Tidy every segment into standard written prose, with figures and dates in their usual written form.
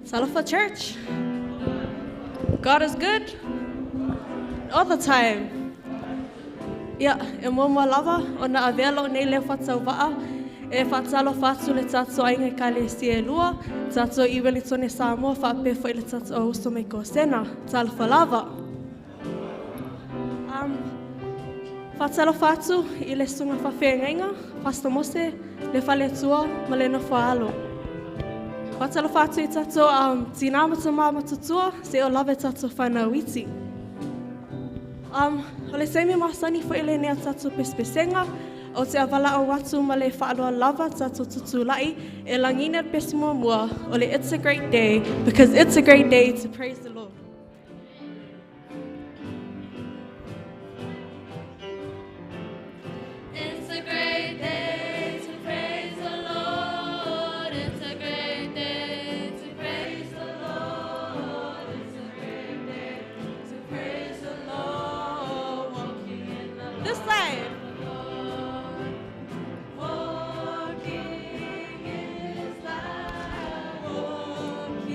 Talofa Church. God is good all the time. Yeah, e mua lava o na avelo nei le whatau waa. E whatalo whatu le tato ainga ka le sie lua. Tato I Wellington Samoa whape fo I le tato o usto me ko sena. Talofa lava. Whatalo whatu I le sunga whawhengainga. Pastor Mose le whale tua ma le no whaalo. Whatalo whatu I tato tina mama tutua se o lave tato whanau iti. O le seimi mahasani fo ele nea tato pespesenga, o te avala o watu ma le whaaloa lava tato tutulai, e langina pesimo mua, o le it's a great day, because it's a great day to praise the Lord. It's a great day to praise the Lord. It's a great day to praise the Lord. It's a great day to praise the Lord. Walking in the light This side. walking in His light, walking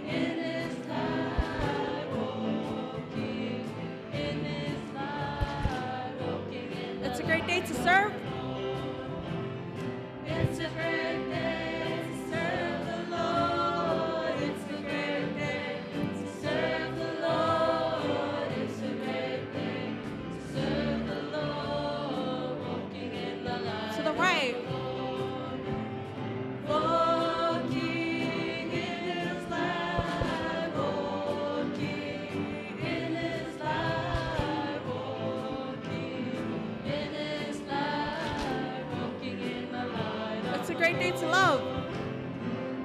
in His light, walking in His light, walking in It's a great day to serve. It's a great day to serve the Lord. It's a great day to serve the Lord. It's a great day to serve the Lord. Walking in the light. To the right. Walking in His light. Walking in His light. Walking in His light. Walking in the light. It's a great day to love.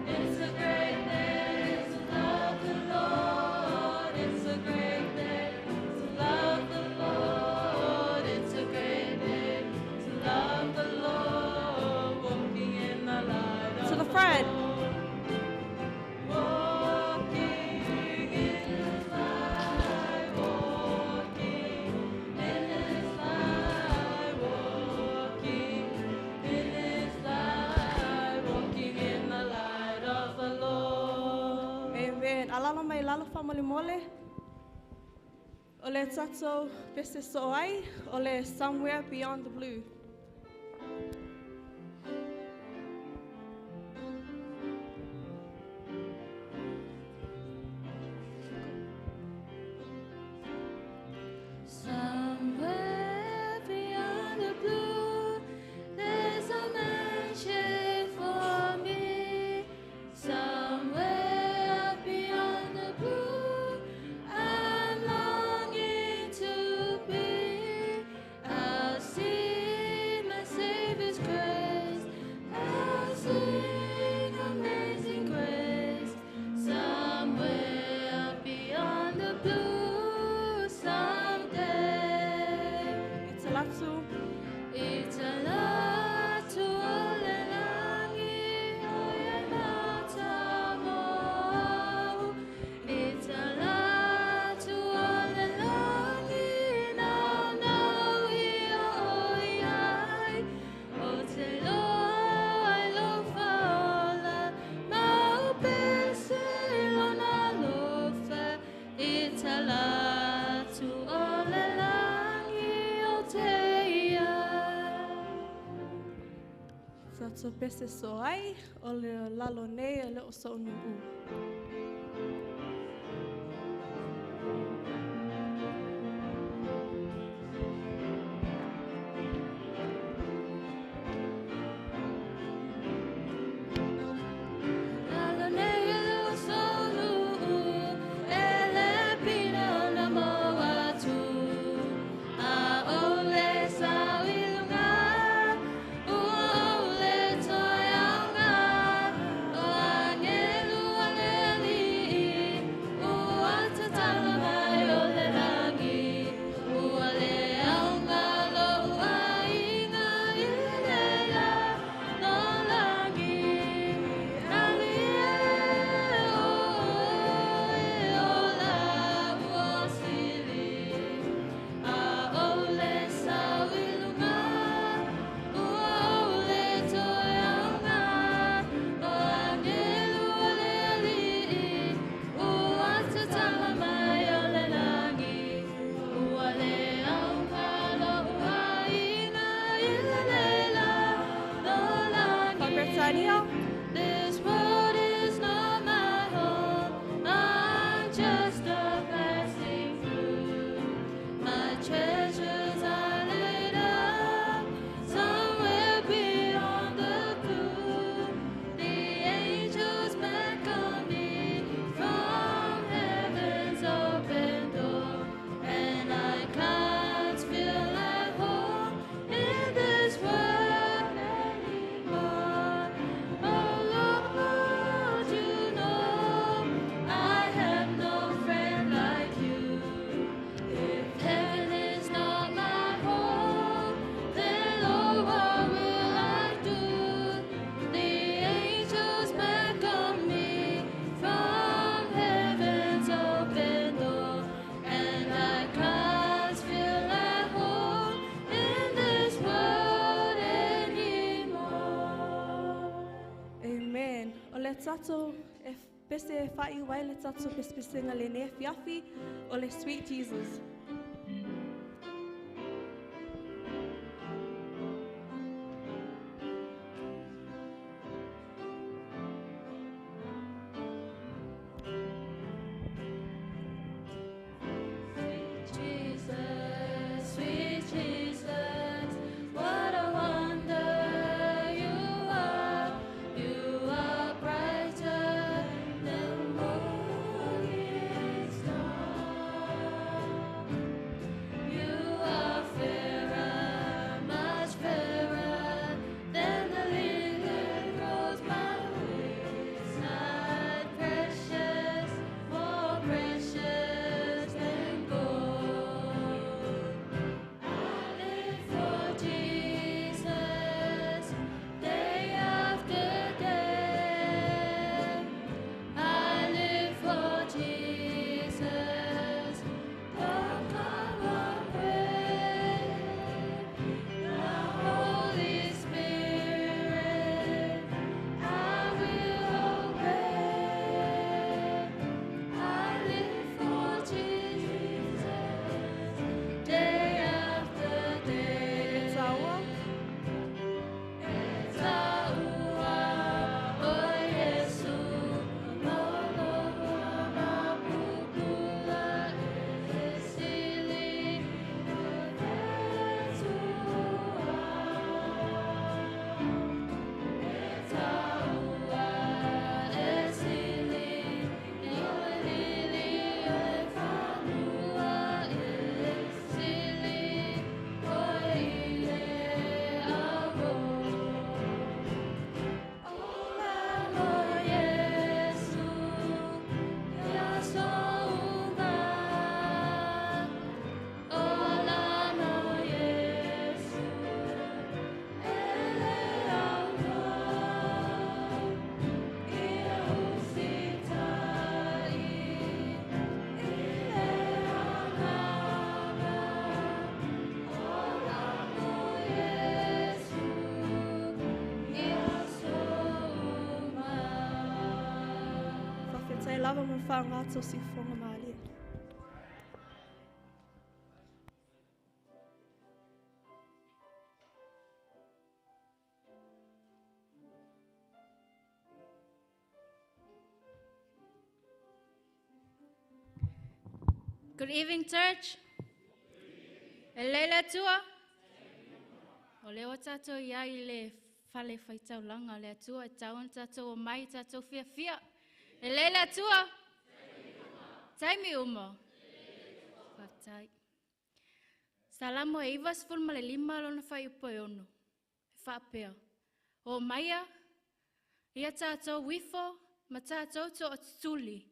It's a great day to love the Lord. It's a great day to love the Lord. It's a great day to love the Lord. Walking in the light. To the front. Walking in His light. Walking in His light. Walking in His light. Walking in the light of the Lord. Amen. Alala mai lala whamale mole. O le tato pese so ai, o le somewhere beyond the blue. Somewhere beyond the blue, there's a mansion for me. Somewhere beyond the blue, I'm longing to be. I'll see my Savior's grace. I'll sing amazing grace. Somewhere beyond the blue, someday. It's a latu. It's a lot to Olelangi, Oyanatamo. It's a lot to Olelangi, now, Oyai. Otelo, I love Ola, Mau Pesilona Lofa. It's a lot to Olelangi, Oteia. Tato pese so ai, o le lalo nei, o le o so nungu. Lalo nei lo sonu, ele pina na moa tu. A ole sa ilunga, ole toyanga. O angelu aleli tato e pese e whai wai le tato pesinga le ne fiafi o le sweet Jesus. Jesus, sweet Jesus, what a wonder you are. You are brighter than morning star. You are fairer, much fairer than the lily rose by wayside. Precious, more precious than gold. I live for Jesus day after day. I live for Jesus. Come on, pray. The Holy Spirit, I will obey. I live for Jesus day after day. It's our Taua, oh Yesu, Lolo mapukula esili Taua esili Iolili efanua esili Oile abo Olano Yesu, yasounga. Olano Yesu, ele amor. Iusitai, ile amaba. Olano Yesu, yasounga. whawhetai lava mo whangato si whonga maali. Good evening, church. Leila tua. O leo tato ia i le whale whaitau langa le atua. Tauan tato o mai tato fia fia. Leila tua. Taimi umo. Whatai. Salamo e ivas fulma le lima lona whai upo e ono. Whapea. O maia. Ia tato wifo. Ma tato to o tuli.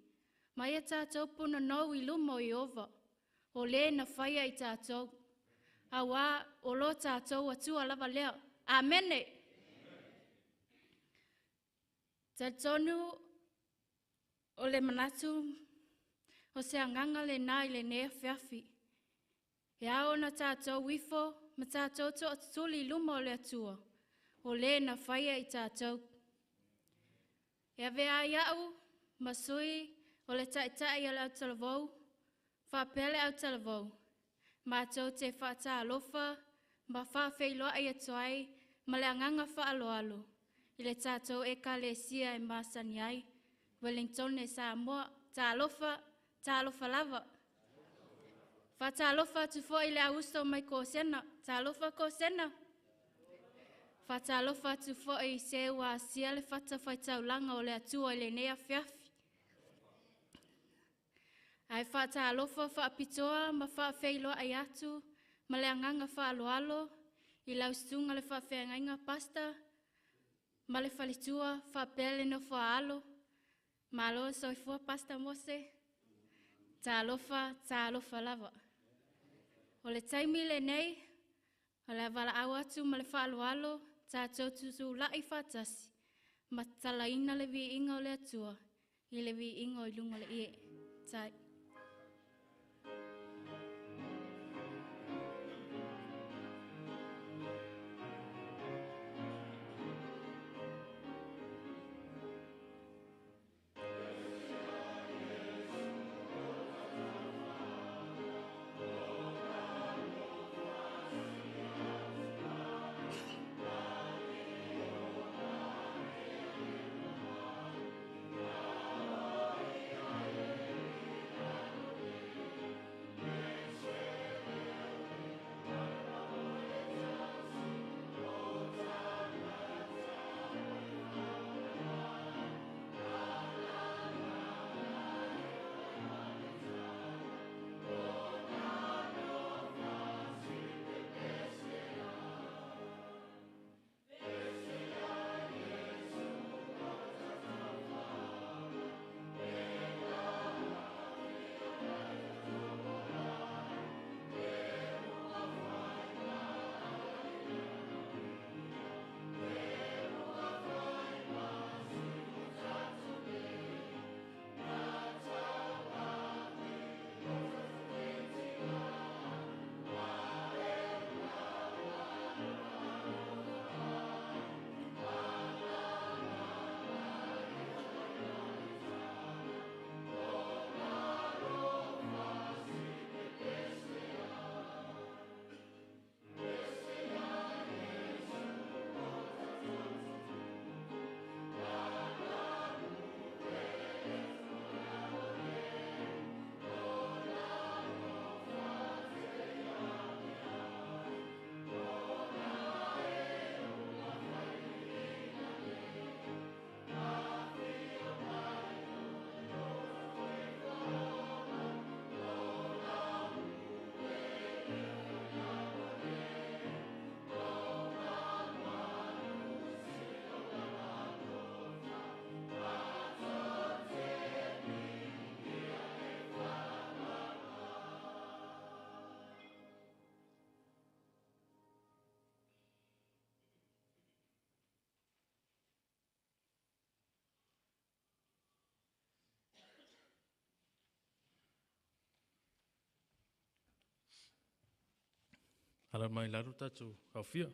Maia tato puna no i lumo i ova. O le na whaia i tato. Awa o lo tato atua lava leo. Amene. Tatonu o le manatu. O se anganga le nai le nea whiawhi. E ao na tātou wifo, ma tātou to atuli luma o le atua. O le na whaia i tātou. E ave a iau, ma sui, o le taitai ala au talavou, whapele au talavou. Ma tau te whata alofa, ma whawheiloa i atuai, ma le anganga whaaloalo. I le tātou e ka le sia e masani ai, Wellington e Samoa, tā alofa lava. Whata alofa tu fo i le austo mai ko sena, tā alofa ko sena. Whata alofa tu fo i sewa sia le whata whaitau langa o le atua i le nea whiawhi. Ai whata alofa whaapitoa ma whaawheiloa ai atu, ma le anganga whaaloalo, i laustunga le whaawhengainga pasta, ma le whalitua whaapele no whaalo, ma aloa soifua pasta mose, tā alofa lava. O le taimi le nei, o le wala au atu ma le whaaloalo, tātou tutu lai whatasi, ma talaina le vi inga o le atua, i le vi inga o i lunga le ie. Tai. Hala mai laru tatu au fia.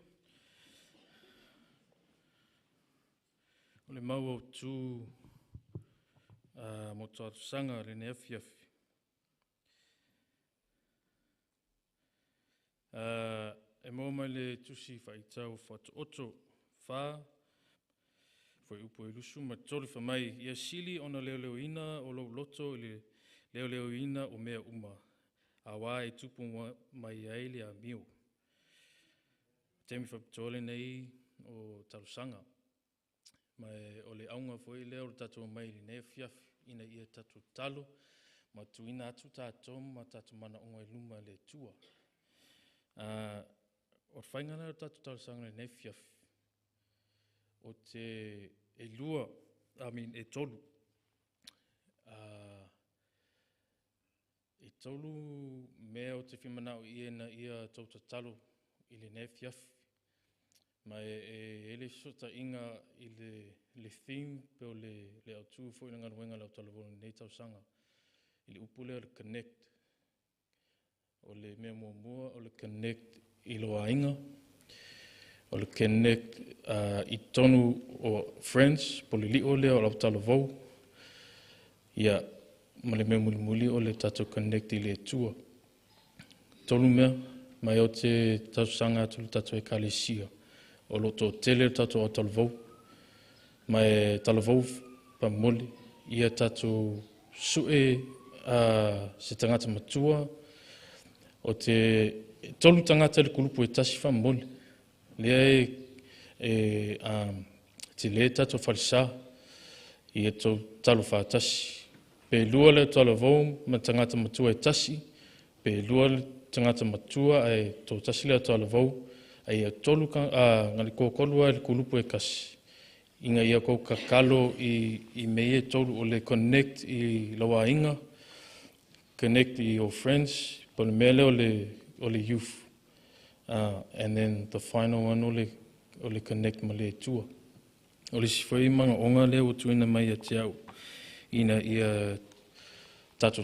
O le mau au tū mo tō atu sanga le ne afiafi. E mo mai le tusi whaitau whatu oto wha foi upo i lusu ma tolu wha mai ia sili ona leo ina o lo loto i le leo ina o mea uma. A wā e tupu mai aile a miu. Temi whapitole nei o Tarusanga. Mai o le aunga foi leo tatu mai li ne fiafi ina ia tatu talo. Ma tuina atu tātou ma tatu mana onga i luma le tua. O whaingana o tatu Tarusanga li ne fiafi. O te e lua, e tolu. E tolu mea o te whimanao ia tauta talo i le ne fiafi. Ma ele sota inga i le theme pe o le autu fo i ngā ruenga lau talavona nei tausanga. I le upule o le connect. O le mea mua o le connect i loa inga. O le connect i tonu o friends po le li o lea o lau talavou. Ia ma le mea muli o le tato connect i le tua. Tolu mea mai o te tausanga atu le tato e kalesia. O loto tele tato o talavou. Mai talavou pa moli. Ia tato sue se tangata matua. O te tolu tangata le kulupu e tasi fa moli. Lea te le tato falisa. Ia tau talo fa tasi. Pe lua le talavou ma tangata matua e tasi. Pe lua le tangata matua e tau tasi le talavou. Ai tolu ngali kokolua le kulupu e kasi. Inga ia kou kakalo i meye tolu o le connect i lawa inga. Connect i your friends. Pone mele o le youth. And then the final one o le connect ma le tua. O le sifai manga onga le o tuina mai a te au. Ina ia tato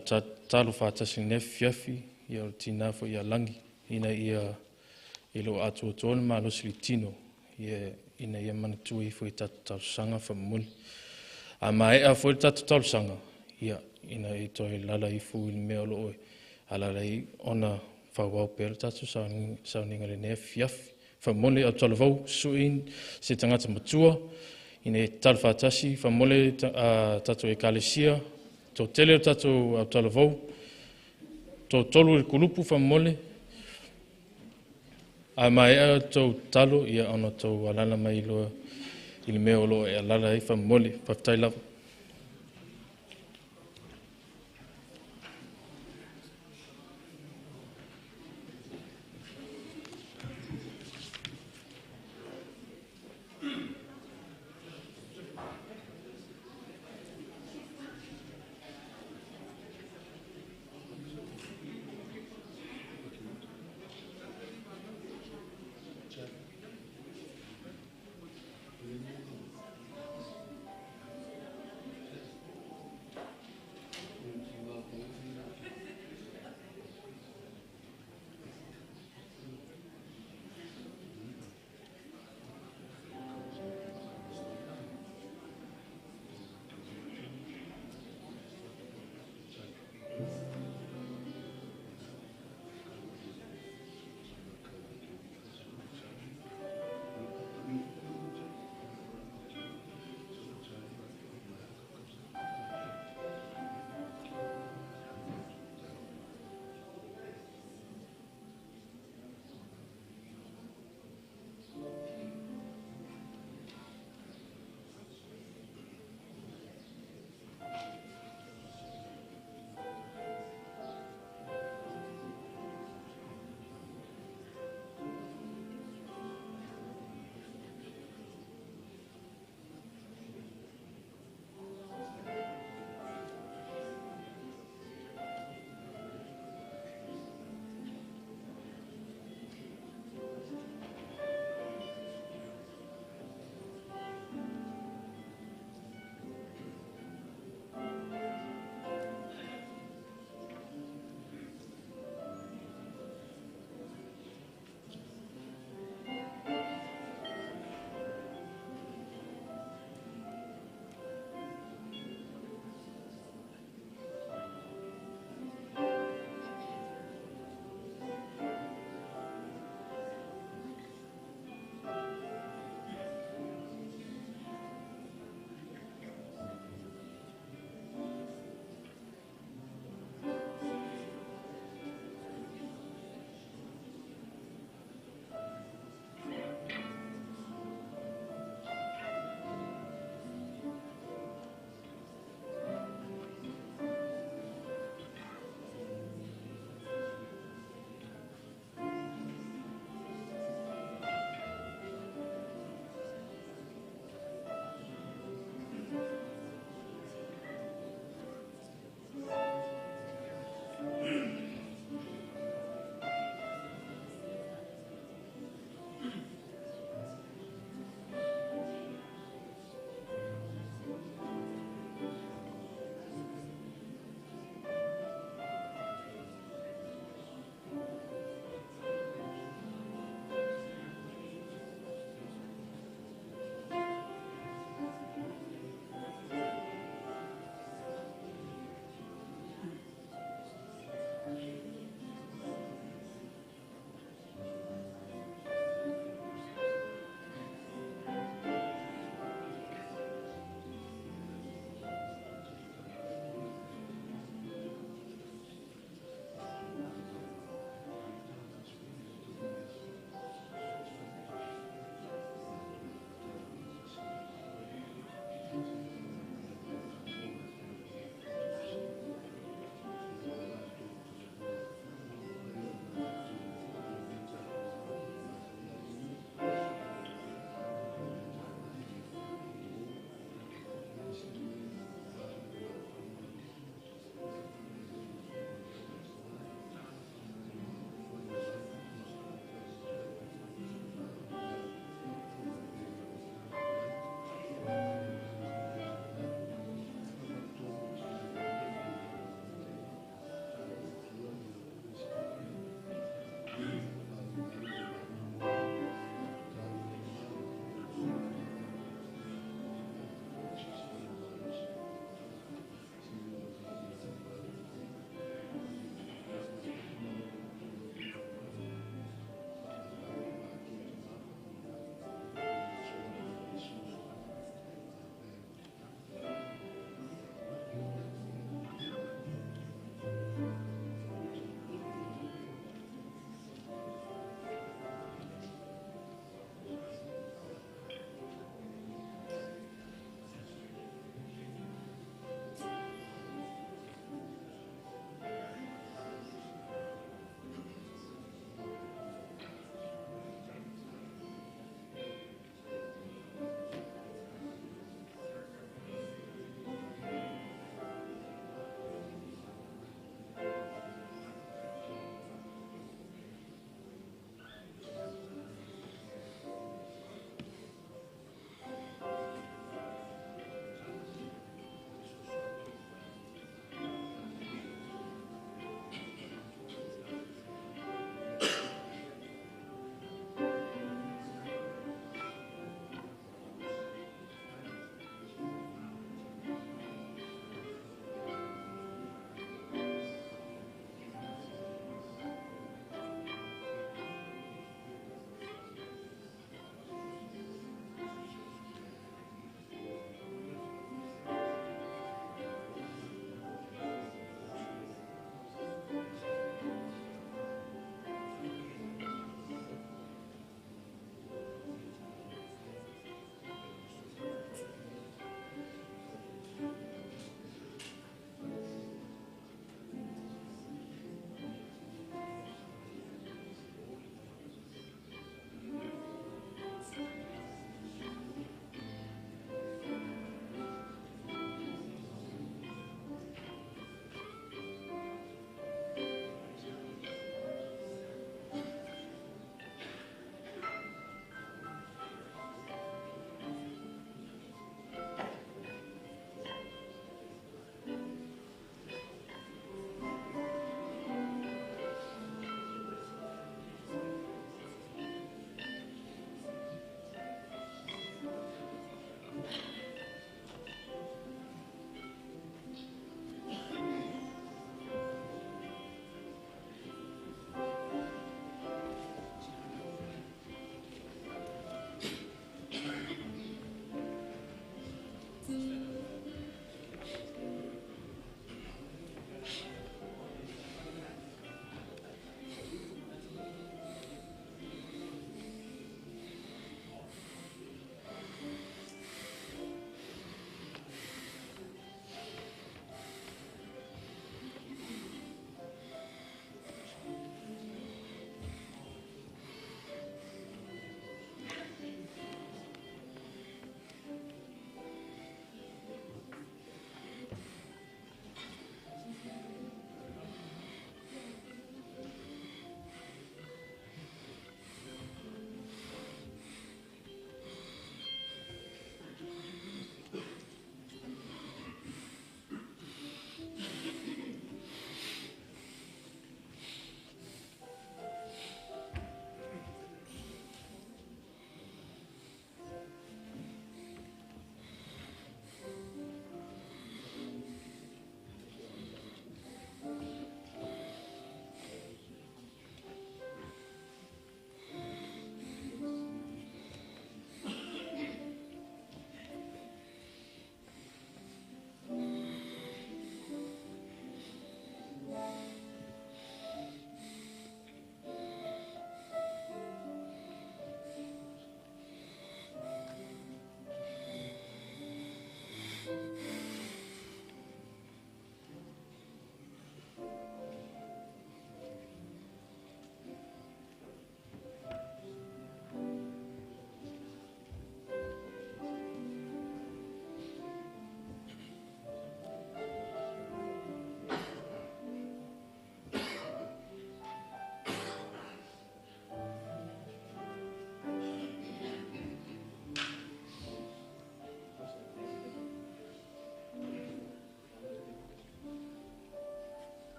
talo whātasi ne fiafi. Ia o tina fo ia langi. Ina ia ilo atu o tōna ma losi li tino. Ina ia mana tui fo i tatu tausanga whamuli. A mai a fo i tatu tausanga. Ia ina i toi lala i fu i mea lo oi. A lala i ona whawau pēra tatu sauninga le nea fiafi. Whamole au talavau suin se tangata matua. Ina e talu whātasi. Whamole tatu e kalesia. Tō tele tatu au talavau. Tō tolu i kulupu whamole. A mai a tau talo ia ana tau alala mai loa i le mea o loa e alala i whamole. Whaftai lava.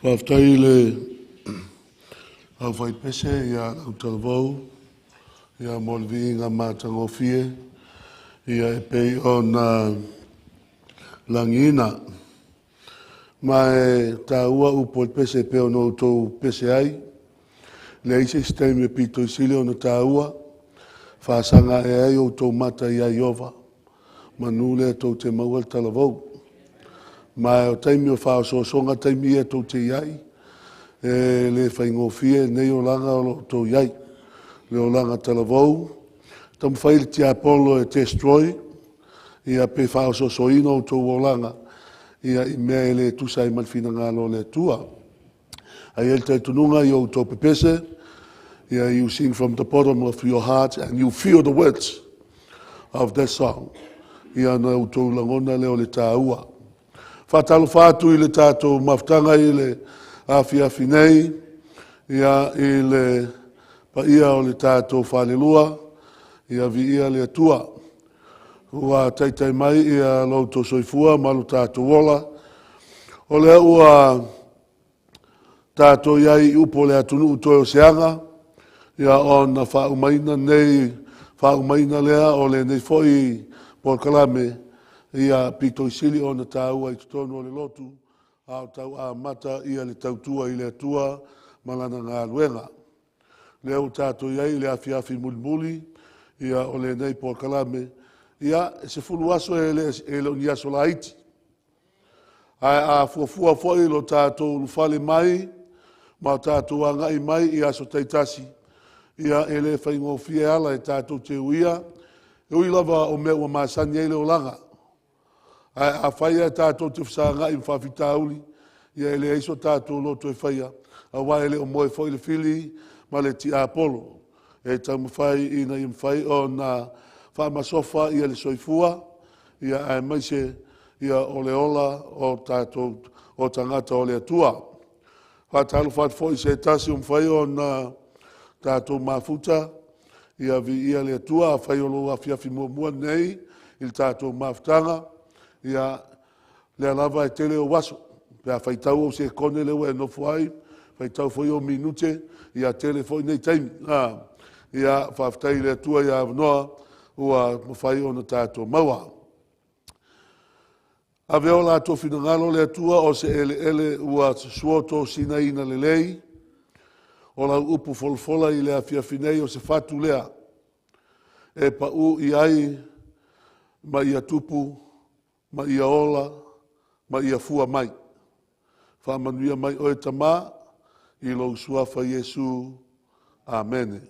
Whaftai le au whai pese ia au talavau, ia molvi ngā mātangofie, ia e pei o nā langina. Mai tā ua upo pese peo no tō pese ai, le ise stei me pito isile o na tā ua, whāsanga e ai o tō mata ia iova, manule tō te maua talavau. Mai o taimi o whaososonga taimi e tō te iai, e le whaingofie nei o langa o tō iai, le o langa talavau, tam whaile ti Apollo e destroy, ia pe whaososoina o tō o langa, ia i mea e le tusai malfina ngalo le tua. Ai el tai tununga i o tō pepese, ia you sing from the bottom of your heart and you feel the words of that song. Ia na o tō langona leo le tā ua. Whatalo whātu i le tātou maftanga i le awhiawhi nei, ia i le paia o le tātou whalelua, ia vi ia le atua. Ua taitai mai ia lauto soifua, malu tātou ola. O le ua tātou iai upo le atunu utoi o seanga, ia o na whaumaina nei, whaumaina lea o le nei foi por kalame, ia pito isili o na tāua i tutonu o le lotu, au tau a mata ia le tautua i le atua malana ngā luenga. Leo tātou iai le awhiawhi mulimuli, ia o le nei por kalame, ia se fulu aso e le uni aso la iti. A fuafua foi lo tātou lufale mai, ma tātou angai mai i aso taitasi, ia e le whaingofie ala e tātou te uia, e ui lava o mea ua maasani e le o langa. A whaia tātou te whasanga i mwhawhitauli, ia ele eiso tātou loto e whaia, a wai ele o moe whai le whili, ma le ti Apollo. E tau mwhai ina i mwhai o na whamasofa ia le soifua, ia a maise ia o le ola o tātou o tangata o le atua. Whatalu whatfoi se tasi o mwhai o na tātou mafuta, ia vi ia le atua, a whai o lo awhiawhi mua nei, il tātou maftanga, ia le alava e tele o waso. Pea whaitau o se kone lewa e nofu ai, whaitau foi o minute, ia tele foi nei taimi. Ia whaftai le atua ia avanoa, ua mawhai o na tātou maua. A veo la to finangalo le atua o se ele ua suoto sina ina le lei, o la upu folfola i le awhiawhinei o se fatu lea, e pa u i ai ma ia tupu, ma ia ola, ma ia fua mai. Whamanuia mai oe tamā, i lo suafa Iesu. Amen.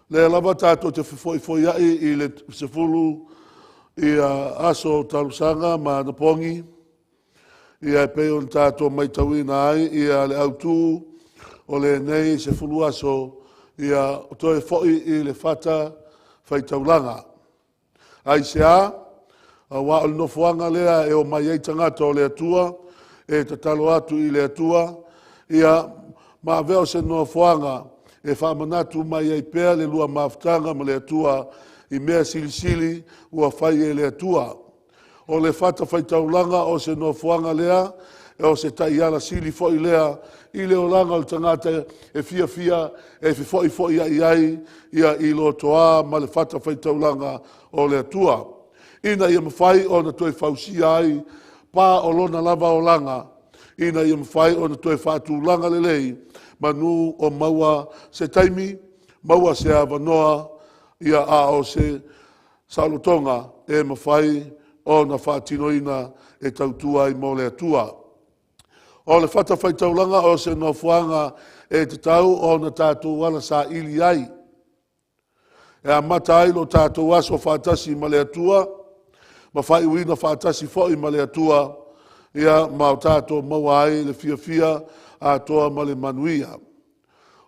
Le lava tātou te foi ai i le sefulu i aso talusanga ma na pongi, i a peo tātou mai tauina ai, i a le autu o le nei sefulu aso, i a toe foi i le fata fai taulanga. Ai se a wa o no fuanga lea e o mai ei tangata o le atua, e te talo atu i le atua, ia ma veo se no fuanga, e whamanatu mai ei pea le lua maftanga ma le atua, i mea silisili ua whai e le atua. O le fata whai taulanga o se no fuanga lea, e o se tai ala sili fo i lea i le olanga o tangata e fia e fo i ai ia i lo toa ma le fata fai taulanga o le atua. Ina ia mawhai o na toi fausia ai pa o lona lava o langa. Ina ia mawhai o na toi fatu langa lelei manu o maua se taimi, maua se avanoa ia a o se saulotonga e mawhai o na whaatinoina e tautua i mo le atua. O le fata fai taulanga o se no fuanga e te tau o na tātou wala sa ili ai. E a mata ai lo tātou aso whaatasi ma le atua, ma whai uina whaatasi fo i ma le atua, ia ma o tātou maua ai le fia a toa ma le manuia.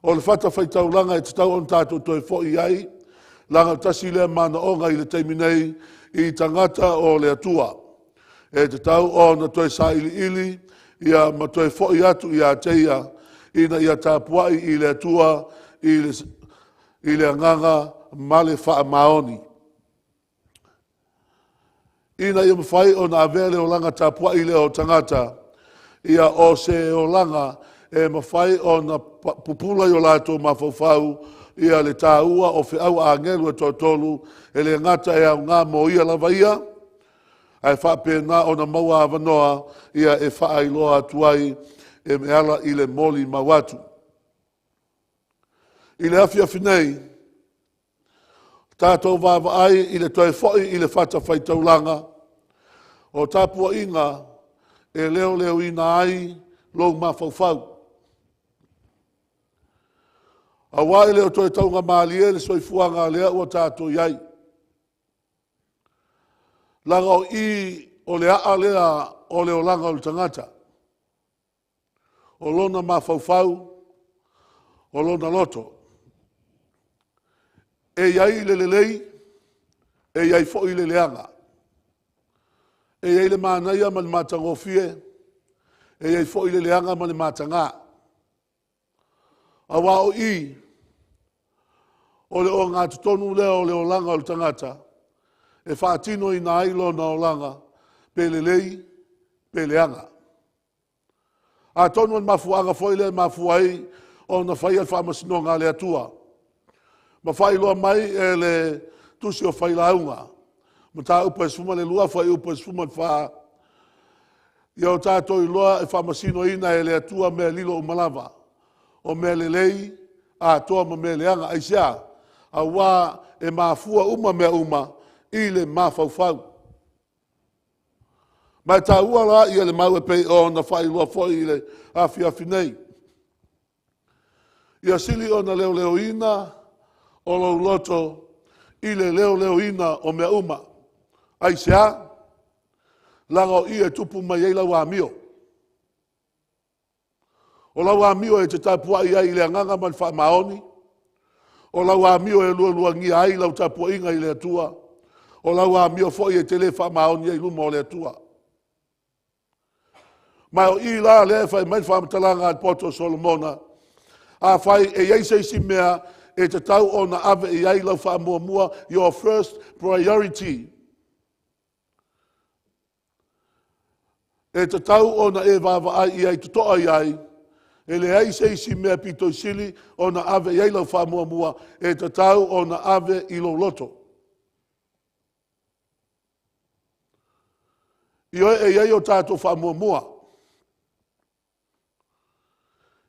O le fata fai taulanga e te tau o na tātou toi fo i ai, langa tasi le mana onga i le teiminei i tangata o le atua. E te tau o na toi sa ili, ia ma toi fo i atu i a teia, ina ia tāpuai i le atua, i le anganga ma le wha maoni. Ina ia mawhai o na avele o langa tāpuai i le o tangata, ia o se o langa e mawhai o na pupula i o lato ma faufau, ia le tāua o whiau a ngelu e tōtolu, e le ngata e au ngā mo ia lava ia, ai whapena o na maua avanoa, ia e whaailoa atuai e meala i le moli mawatu. I le awhia whinei, tātou vāwa ai i le toi foi i le whata whai taulanga, o tāpua inga e leo ina ai lou mawhauwhau. A wai leo toi taunga maalie le soifuanga lea ua tātou iai. Langa o i o le a lea o leo langa o le tangata. O lona mawhauwhau, o lona loto. E iai le lelei, e iai fo i le leanga. E iai le mānaia ma le mātangofie, e iai fo i le leanga ma le mātanga. A wā o i, o le o ngā tutonu leo o le o langa o le tangata, e whaatino i nā ilo na o langa, pe lelei, pe leanga. A tonu an mafuanga fo i le mafuai, o na whai al whamasino ngā le atua. Ma whai loa mai e le tusi o whai launga. Ma tā upa e sfuma le lua, whai upa e sfuma le wha. Ia o tātou i loa e whamasino ina e le atua mea lilo o malava. O mea le lei, a toa ma mea leanga, aisia, a wā e mafua uma mea uma, i le mawhauwhau. Mai tā ua la ia le mau e pei o na whai loa foi i le awhi nei. Ia sili o na leo ina, o lo loto, i le leo ina o mea uma. Aisia, langa o i e tupu mai eila wa mio. O lau amio e te tapua ia i le anganga man wha maoni. O lau amio e lua ngia ai lau tapua inga i le atua. O lau amio fo i e tele wha maoni i luma o le atua. Mai o i la le whai mai wha matalanga at Poto Solomona. A whai e eise isi mea e te tau o na ave i ai lau wha mua your first priority. E te tau o na e vava ai i ai tutoa i ai. E le eise isi mea pito sili o na ave i ai lau wha mua e te tau o na ave i lo loto. I oe e iai o tātou wha mua.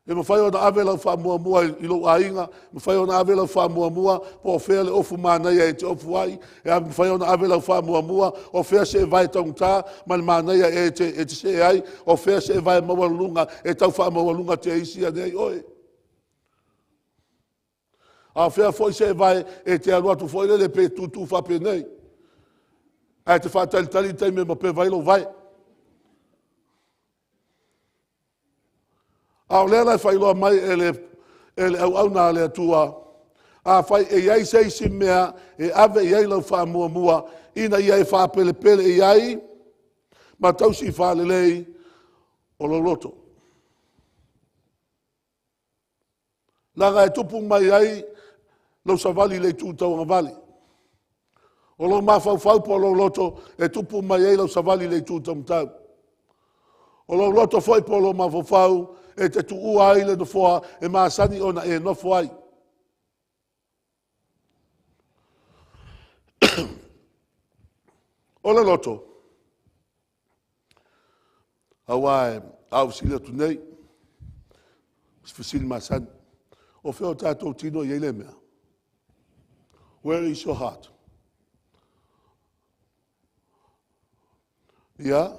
E ma whai o na ave lau wha mua i lo ainga, ma whai o na ave lau wha mua, po whea le ofu mānaia e te ofu ai, e ma whai o na ave lau wha mua, o whea se e vai taung tā, ma le mānaia e te se ai, o whea se e vai mawalunga, e tau wha mawalunga te isi anei oe. A whea foi se e vai e te aruatu foi le pe tutu wha pe nei. A te wha tali teime ma pe vai lo vai. A o lea lai whai loa mai e le au nā lea tua. A whai e iai seisi mea e ave iai lau wha mua, ina iai wha pele iai, ma tausi wha lelei o lo loto. Langa e tupu mai ai, lau savali le tūtau ngā vali. O lo mawhau po lo loto e tupu mai ai lau savali le tūtau mtau. O lo loto foi po lo mafofau e te tuu ai le nofoa e maasani ona e nofo ai. O le loto. Awa au sila tunei. Sfisili maasani. O feo tātou tino i ele mea. Where is your heart? Ia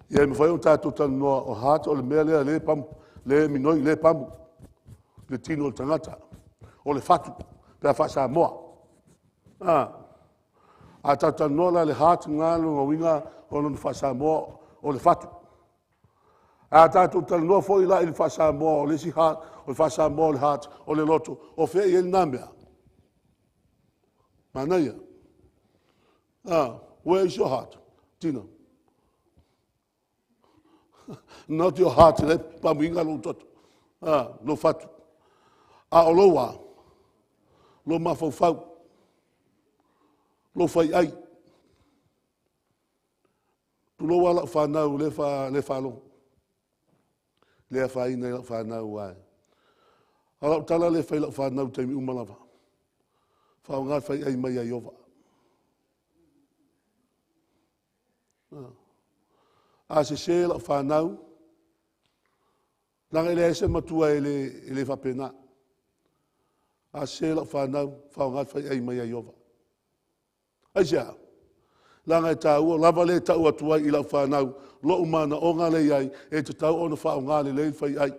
me whai o tātou tanu noa o heart o le mea lea le pamu, le minoi, le pamu, le tino o tangata, o le fatu, pia whasa moa. A tātou tanu noa la le heart ngalo ngā winga o le whasa moa o le fatu. A tātou tanu noa fo i la i le whasa moa o le si heart, o le whasa moa o le heart, o le loto, o whea i ele nāmea. Manaia. Where is your heart? Tino. Not your heart, le pamuinga lo toto. Lo fatu. O loa. Lo mafau. Lo fai ai. Tu loa la whanau le whalo. Le whai nei la whanau ai. Ala tala le whai la whanau teimi umalawa. Whao ngā whai ai mai ai ova. A se la whanau. Nanga ele ese matua ele whapena. A se la whanau, whao ngā whai ai mai ai ova. Aisia, langa e tāua, lava le tau atua i la whanau, lo umana o ngā lei ai, e te tau ona whao ngā le whai ai.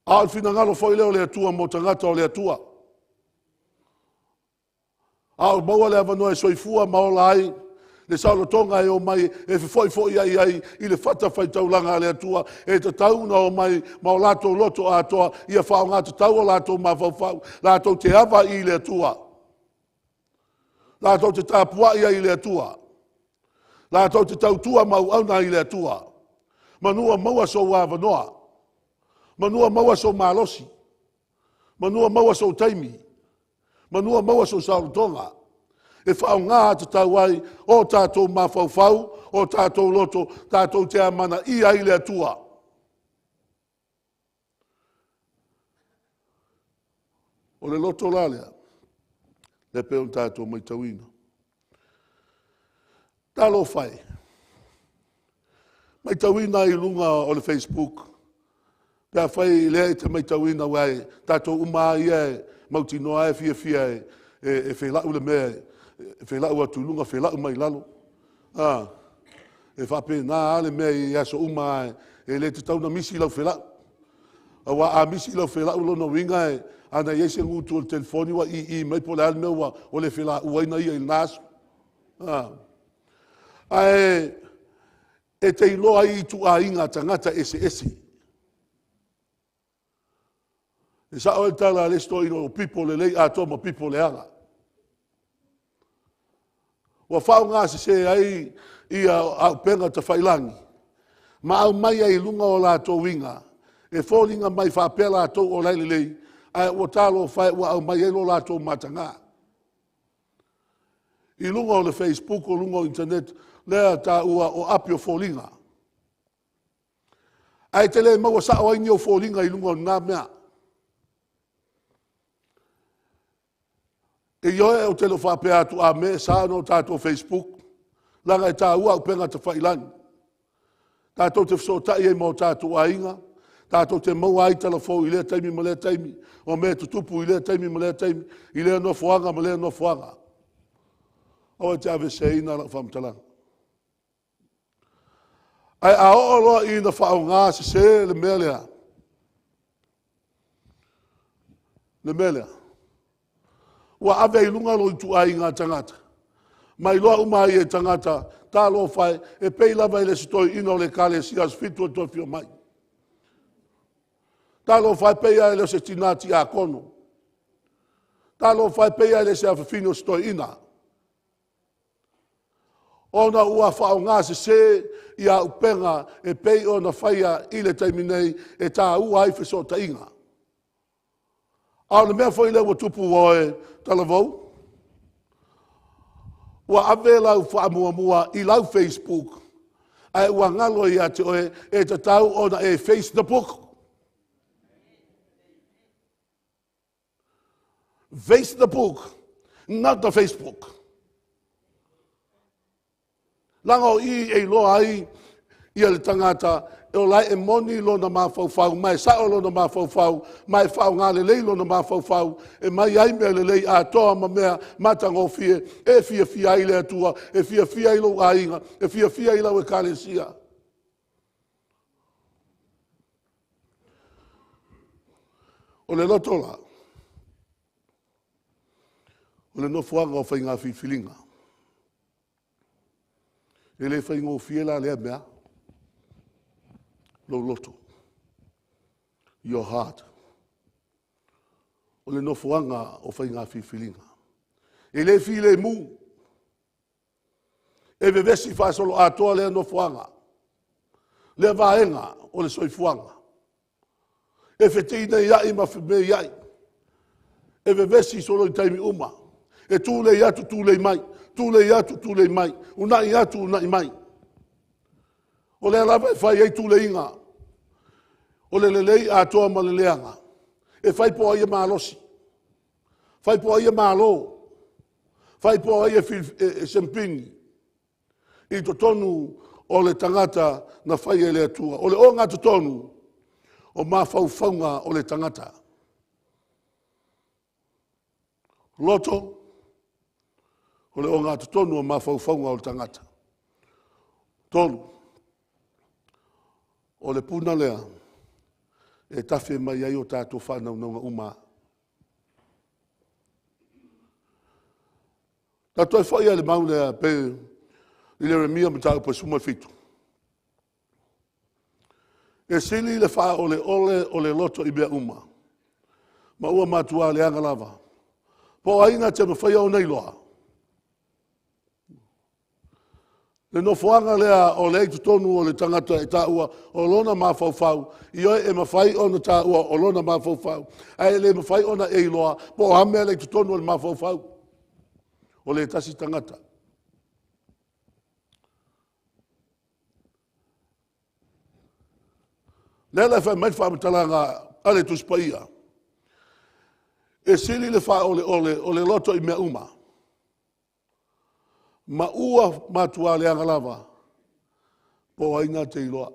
A whina ngalo whai leo le atua mo tangata o le atua. A o maua le avanoa e soifua maola ai, le saulo tonga e o mai e foi ai i le fata fai taulanga le atua e te tauna o mai ma o lato loto atoa ia whao ngā te tau o lato ma whau lato te ava i le atua lato te tāpua ia i le atua lato te tautua mau auna i le atua manua maua so wawanoa manua maua so malosi manua maua so taimi manua maua so saulo tonga e whao ngā te tau ai o tātou mawhauwhau, o tātou loto, tātou te amana i ai le atua. O le loto lalea, le peon tātou mai tauina. Talo whai. Mai tauina i lunga o le Facebook. Pea whai lea te mai tauina wai, tātou uma ia e mautinoa e fia e whelau le mea whelau atu lunga, whelau mai lalo. E whape nā ale mea i aso uma e le te tauna misi lau whelau. Awa a misi lau whelau lono winga e ana iese ngutu o le telefoni wa i mai po le ale mea wa o le whelau uaina ia i nasu. E te iloa i tu a inga tangata ese. E sa o e tala le sto ino o pipo le lei ato ma pipo le ala. Wa whao ngā se ai i au penga ta whailangi. Ma au mai ai lunga o la tō winga. E fōlinga mai whapela tō o leilelei. Ai o talo whai wa au mai elo la tō matanga. I lunga o le Facebook o lunga o internet. Lea tā ua o api o fōlinga. Ai te le maua sa o aini o fōlinga i lunga o nā mea. E ioe o telo whape atu a me sa no tātou Facebook. Langa e tā ua au penga te whailani. Tātou te whsotai e mo tātou a inga. Tātou te maua ai telefo i lea taimi ma lea taimi. O me tutupu i lea taimi ma lea taimi. I lea no fuanga ma lea no fuanga. O e te ave se ina la whamtalanga. Ai a olo i na whao ngā se le mea lea. Le mea lea. Wa ave i lunga lo i tu ai ngā tangata. Mai loa umai e tangata, tā lo whai, e pei lava i le sitoi ino le kale sias fitu o tofio mai. Tā lo whai pei ai le se tinati a kono. Tā lo whai pei ai le se awhawhino sitoi ina. Ona ua whao ngā se i a upenga e pei ona whaia i le taiminei e tā ua ai wheso ta inga. Au le mea whai lewa tupu oe talavou. Wa ave lau whaamua mua i lau Facebook. Ai ua ngalo ia te oe e te tau ona e face the book. Face the book, not the Facebook. Lango I e loa ai ia le tangata e o lai e moni lo na mawhauwhau, mai sao lo na mawhauwhau, mai whau ngā le lei lo na mawhauwhau, e mai ai mea le lei a toa ma mea matango fie, e fia fia i le atua, e fia fia i lo a inga, e fia fia i lau e kālesia. O le lotola, o le nofuanga o whainga whiwhilinga. E le whainga o fiela lea mea, lo loto. Your heart. O le nofuanga o whainga whiwhilinga. E le fi le mu. E ve vesi whaasolo atoa lea nofuanga. Le vaenga o le soifuanga. E wheteina iai ma me iai. E ve vesi solo i taimi uma. E tūle i atu tūle mai. Tūle i atu tūle mai. Unai atu unai mai. O le alava e whai ei tūle inga. O le lelei a toa ma le leanga. E whai po ai e maalosi. Whai po ai e maalo. Whai po ai e sempini. I to tonu o le tangata na whai e le atua. O le o ngā to tonu o mawhauwhaunga o le tangata. Loto. O le o ngā to tonu o mawhauwhaunga o le tangata. Tolu. O le puna lea. E tawhi mai ai o tātou whanau naunga uma. Tātou e whai ale maunea pe i le remia me tāu pa suma fitu. E sili le wha o le loto i bea uma. Ma ua matua le anga lava. Po aina te mawhai au nei loa. Le nofoanga lea o le eitu tonu o le tangata e tāua o lona mawhauwhau. I oe e mawhai ona tāua o lona mawhauwhau. Ai le mawhai ona e iloa. Po hamea le eitu tonu o le mawhauwhau. O le tasi tangata. Lela whai mai whamatalanga ale tuspaia. E sili le wha o le loto i mea uma. Ma ua matua le angalava. Po aina te iloa.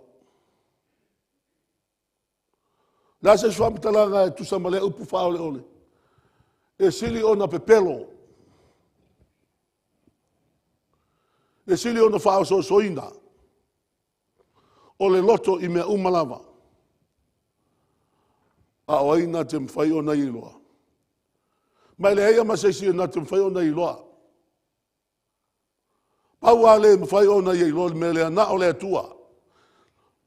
Nā se whamatalanga e tusamale upu wha ole. E sili ona pepelo. E sili ona wha o soina. O le loto i mea uma lava. A o aina te mwhai o na iloa. Mai le eia masesi na te mwhai o na iloa. Pau a le mwhai o na iloa me lea na o le atua.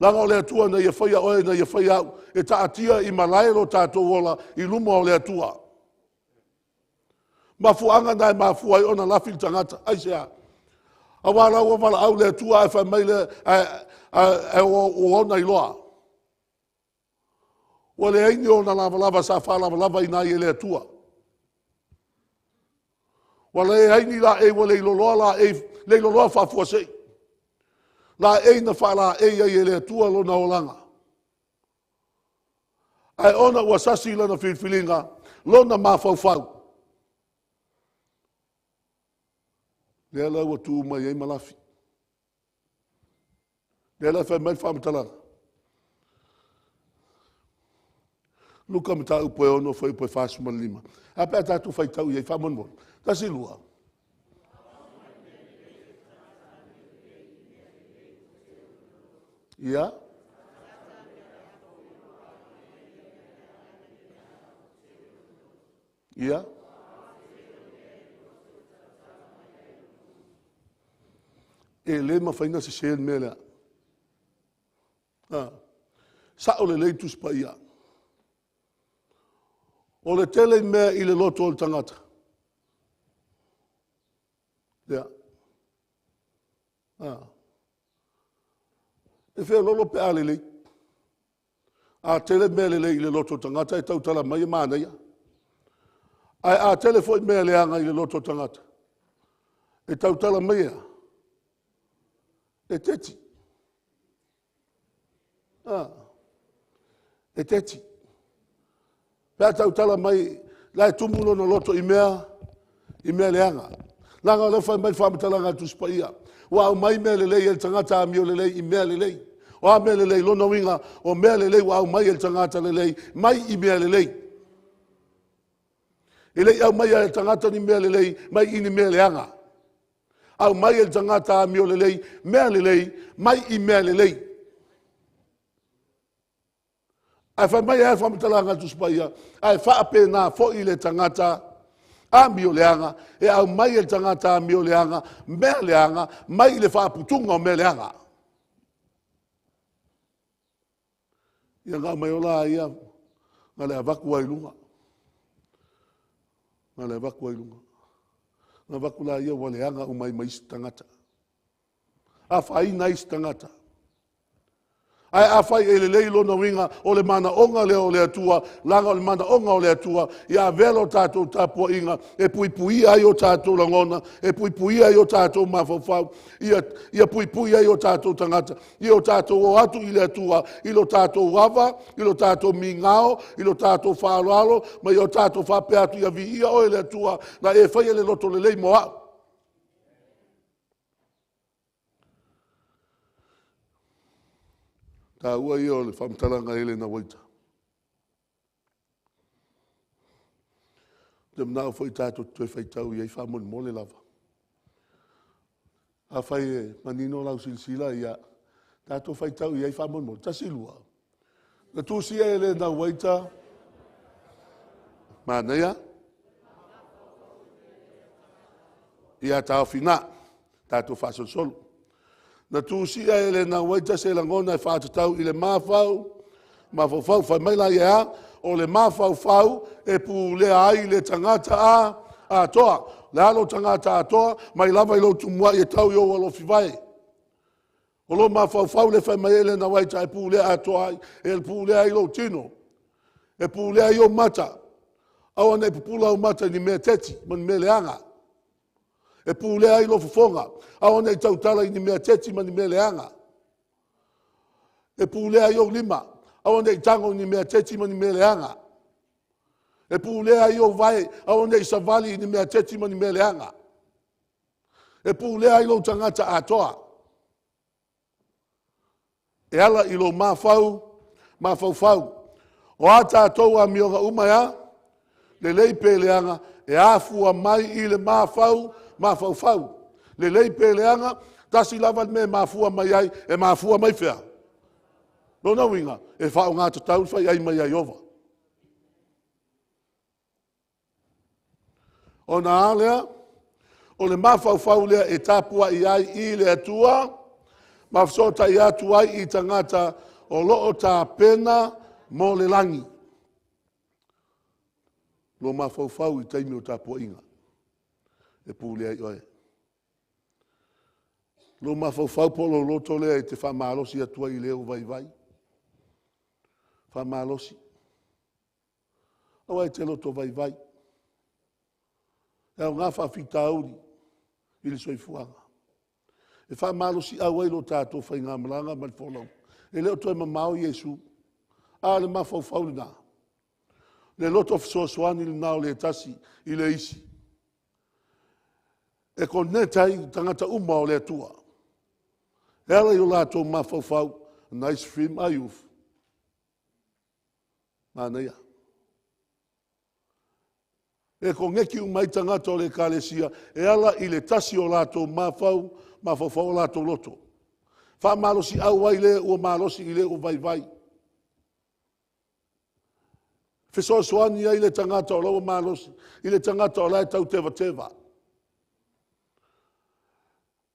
Langa o le atua na ia whai a oe na ia whai au. E ta atia i malaelo tātou wola i luma o le atua. Mafuanga nai mafuai o na lafi tangata. Aisea. A wala ua wala au le atua e whai mai le e o na iloa. Wa le aingi o na lava sa wha lava i nai e le atua. Wa le aingi la e wa le iloloa la e le iloloa whafua sei. La e na wha la e e le atua lo na olanga. Ai ona ua sasi lana whiwhilinga lo na mawhauwhau. Le ala ua tū mai ei malafi. Le ala whai mai whamatalanga. Luka me tāu poe ono whai poe whāsuma lima. A pēr tātou whai tau iei whamonmon. Tasi lua. Ia? Ia? E le ma whainga se seen mea. Sa o le leitus pa ia. O le tele mea i le loto o le tangata. Lea. E whea lolo pe a lelei. A tele mea lelei i le loto o tangata e tau tala mai e māneia. Ai a tele foi mea leanga i le loto o tangata. E tau tala mai e. E teti. E teti. Pea tau tala mai, lai tumulo no loto i mea leanga. Langa o le whai mai whaamatalanga tuspa ia. Wa au mai mea lelei el tangata a mio lelei i mea lelei. O a mea lelei lona winga o mea lelei wa au mai el tangata lelei mai i mea lelei. Elei au mai el tangata ni mea lelei mai i ni mea leanga. Au mai el tangata a mio lelei mea lelei mai i mea lelei. Ai whai mai e whaamatalanga tuspa ia. Ai whaape nā fo i le tangata a mio leanga, e au mai e tangata a mio leanga, mea leanga, mai le whaaputunga o mea leanga. Ia ngā mai ola ia, ngā lea waku wailunga. Ngā lea waku wailunga. Ngā waku la ia wa leanga o mai mai tangata. A whai nai tangata. Ai a whai e le leilo na winga o le mana onga leo le atua, langa o le mana onga o le atua, ia velo tātou tāpua inga, e pui pui ai o tātou langona, e pui pui ai o tātou mawhawhau, ia pui pui ai o tātou tangata, ia o tātou o atu i le atua, i lo tātou wava, i lo tātou mingao, i lo tātou whaalalo, ma i o tātou whape atu ia vi ia o le atua, na e whai le loto le lei moa. Tā ua ia o le whamtalanga ele na waita. Te mnao whai tātou tue whai tau i ei whamoni mole lava. A whai e manino lau silsila ia tātou whai tau i ei whamoni mole. Ta silua. Na tūsia ele na waita. Mānea. Ia tāo whina. Tātou whasol solu. Na tūsia ele na waita se langona e whātatau i le mawhau whai mai la ia, o le mawhau e pūlea ai le tangata a toa. Le alo tangata a toa, mai lava i lo tumua i e tau i o alo whiwai. O lo mawhau le whai mai ele na waita e pūlea a toa, e pūlea i lo tino. E pūlea i o mata. Awana e pupula o mata ni mea teti, man mea leanga. E pūlea i lo fufonga. Awana i tautala i ni mea teti ma ni mea leanga. E pūlea i o lima. Awana i tango ni mea teti ma ni mea leanga. E pūlea i o vai. Awana i savali i ni mea teti ma ni mea leanga. E pūlea i lo tangata atoa. E ala i lo mawhau. O ata atou a mionga umaya, le lei pe leanga, e afua mai i le mawhau. Le lei pe leanga, tasi lava me mafua mai ai, e mafua mai whea. Nona winga, e whao ngāta tau whai ai mai ai ova. O nā alea, o le mawhau lea e tāpua i ai i le atua, mawsota i atu ai i tangata o loo tā pena mo le langi. Lo mawhau i taimi o tāpua inga. E pūlea i oe. Lo mawhau polo loto lea e te whamalosi atua i leo vai. Whamalosi. Awa e te loto vai. E au ngā whawhita auri i le soifuanga. E whamalosi au ai lo tātou whai ngā malanga mai wholau. E leo toi mamau Iesu. A le mawhau nā. Le loto soasoani le nao le tasi i le isi. E konetai tangata uma o le atua. E ala i o lātou mawhau, nice film a youth. Māneia. E ko ngeki umai tangata o le kālesia, e ala i le tasi o lātou mawhau o lātou loto. Wha malosi au ai le ua malosi i le o vai. Fesoasoani ai le tangata o lau malosi, i le tangata o lai tau teva.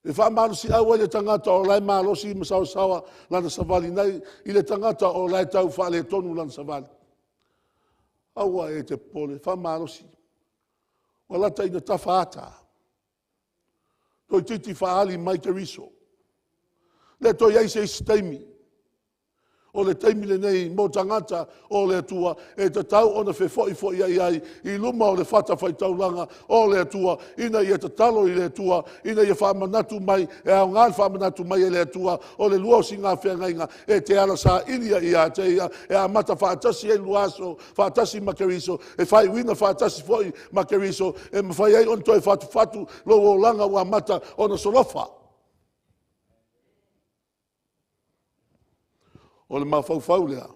E wha malosi au ai le tangata o lai malosi i masawa lana savali nei, i le tangata o lai tau wha le tonu lana savali. Aua e te pole, wha malosi. O lata ina tawhaata. Toi titi whaali mai te riso. Le toi eise i staimi. O le taimi le nei mo tangata o le atua e te tau o na whewhoi ai i luma o le whata whaitaulanga o le atua ina i te talo i le atua ina i whamanatu mai e au ngāi whamanatu mai e le atua o le lua o si ngā whiangainga e te ala sa inia i a te ia e a mata whaatasi e luaso whaatasi makeriso e whai wina whaatasi foi makeriso e mawhai ai on toi whatu lo o langa ua mata o na solofa. O le mawhauwhau lea.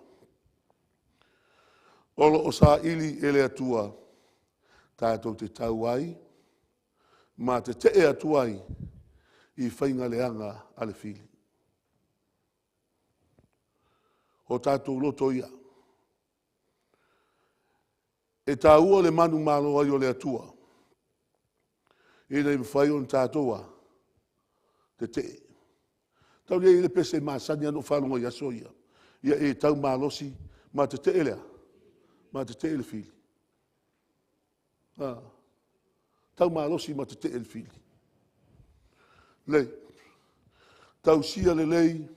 O sa ili e le atua tātou te tau ai, ma te e atua ai i whainga leanga ale whili. O tātou loto ia. E tā ua le manu malo ai o le atua. E nei mwhai on tātoua te. Tau nei le pese māsani anu whanonga i aso ia. Ia e tau malosi ma te elea, ma te ele fili. Tau malosi ma te ele fili. Lei, tau sia le lei,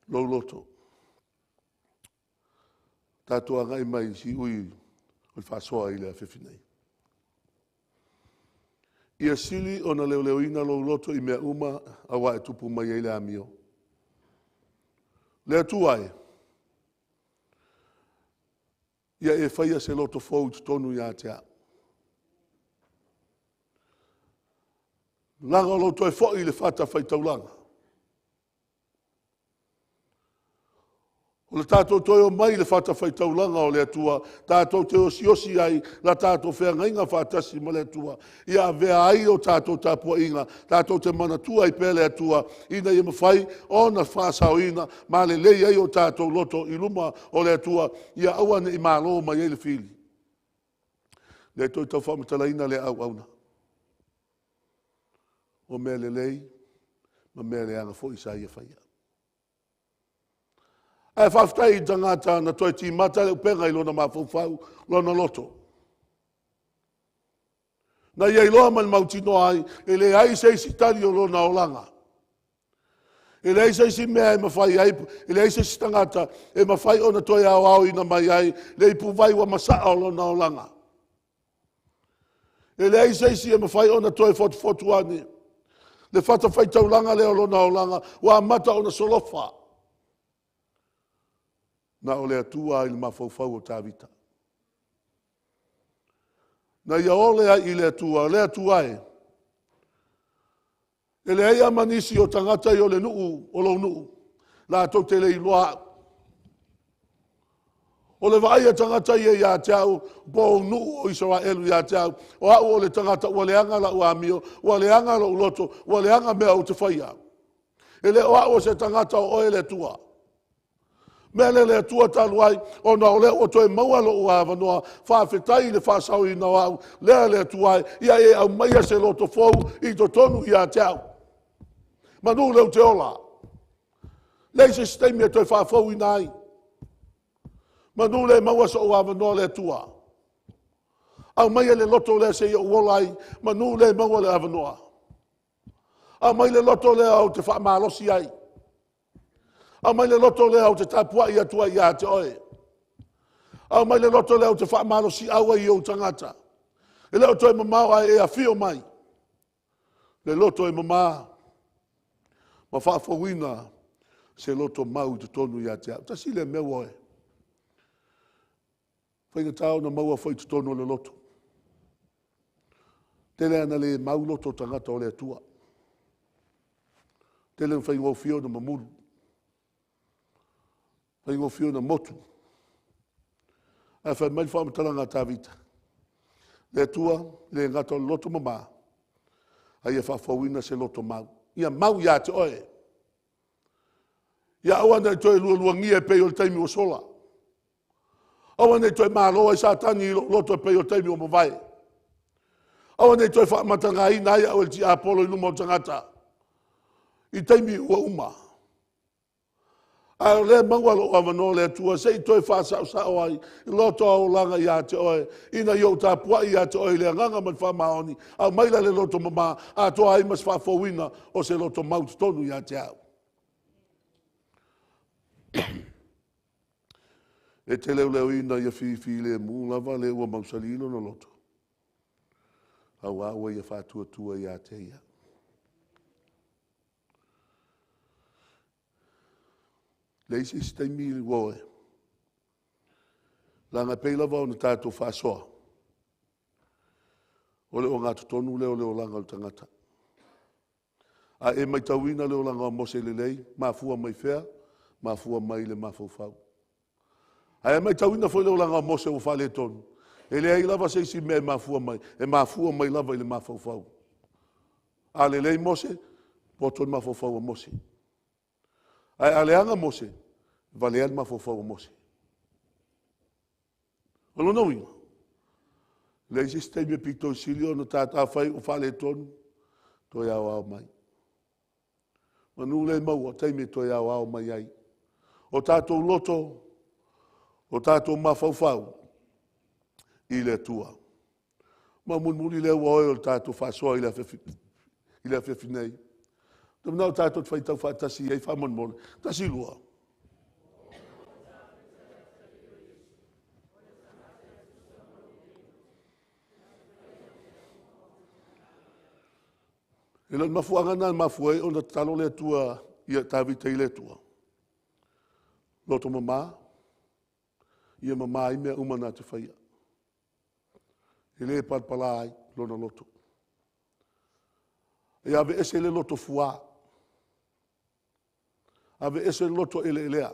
lo loto. Tātua ngai mai si ui o le whasoa i le a whiwhinei. Ia sili o na leo ina lo loto i mea uma a wa e tupu mai e le amio. Le atuai. Ia e whaia se loto fau tonu ia te a. Langa loto e fo i le whata whaitaulanga. O le tātou toi o mai le whata whaitaulanga o le atua, tātou te osi ai, la tātou whea inga whatasi ma le atua, ia vea ai o tātou tāpua inga, tātou te manatua i pēle atua, ina i mawhai, o na whasao ina, ma le lei ai o tātou loto i luma o le atua, ia awane i mālo mai e le whili. Le toi tau whamatala ina le au auna. O mea le lei, ma mea le anga fo isa ia whaia. Ai whaftai i tangata na toi ti mata le upenga i lona mawhauwhau, lona loto. Na iei loa man mautino ai, e le ai seisi tali o lona olanga. E le ai seisi mea e mawhai ai, e le ai seisi tangata e mawhai o na toi au ina mai ai, le i puwai wa masaa o lona olanga. E le ai seisi e mawhai o na toi fotu ani. Le whata whaitaulanga le o lona olanga, wa mata o na solofa. Na o le atua i le mawhauwhau o tāwita. Na ia olea i le atua e. E le eia manisi o tangata i o le nuu, o lo nuu. La tau te le i loa. O le vaia tangata i e ia te au, po nuu o Israelu ia te au. O au o le tangata, o le anga la uamio, o le anga la uloto, o le anga mea o te whaia. E le o au o se tangata o e le atua. Mea le atua taluai, o na ole o toi maua lo ua wanoa, whawhetai le whasau i na au, le atuai, ia e au maia se loto fou, i to tonu i a te au. Manu leu te ola. Lei se stemi e toi whawhau i nai. Manu le maua sa ua wanoa le atua. Au maia le loto le se i uolai, manu le maua le avanoa. Au mai le loto le au te whamalosi ai. Au mai le loto lea o te tapua i atua i a te oe. Au mai le loto lea o te whaamaro si aua i o tangata. E leo toi mamau e a fio mai. Le loto e mamā. Ma whaafawina se loto mau te tonu i a te au. Ta si le meu oe. Whainga tau na maua whai te tonu le loto. Tele ana le mau loto tangata o le atua. Tele na whainga o fio na mamuru. Pai ngo fio na motu. Ai whai mai whamatala ngā tāwita. Le tua, le ngata loto mamā. Ai e whawhauina se loto mau. Ia mau ia te oe. Ia awa nei toi lua ngia pei o le taimi o sola. Awa nei toi māloa i sātani i loto pei o taimi o mawai. Awa nei toi whamata ngā ina ai au el ti Apollo i luma o tangata. I taimi ua uma. A le mangwalo o avano le atua, se i toi whasau sao ai, i loto au langa i a te oe, ina i o tā pua i a te oe, le nganga man whamaoni, au maila le loto mama, a toa ai mas whafowina o se loto mautonu i a te au. E te leo ina ia fi le mu lava le ua mausalilo na loto. Au aua ia whātua ia te ia. Le isi staimi li woe. Langa pei lava o na tātou whāsoa. O le o ngātu tonu leo langa o tangata. A e mai tauina leo langa o mose le lei, mafua mai fea, mafua mai le mafaufau. A e mai tauina foi leo langa o mose o whale tonu. E le ai lava seisi mea e mafua mai lava i le mafaufau. A le lei mose, poton mafaufau o mose. Ai a le anga mose, vale al mafaufau o mose. Olo no inga. Le isi stemi pito silio no tata fai o whale tonu, to ia au mai. Manu le maua, teime to ia au mai ai. O tātou loto, o tātou mafaufau, i le tua. Ma munmuli le ua oe o tātou whasoa i le awhewhinei. Tam nau tātou whaitau whaatasi ei whamonmone, tasi lua. E lan mafuanga nan mafue o na talo le tua ia tawita i le tua. Loto mama, ia mama i mea umana te whaia. E le palpalai lona loto. E ave ese le loto fua. Ave ese le loto ele elea.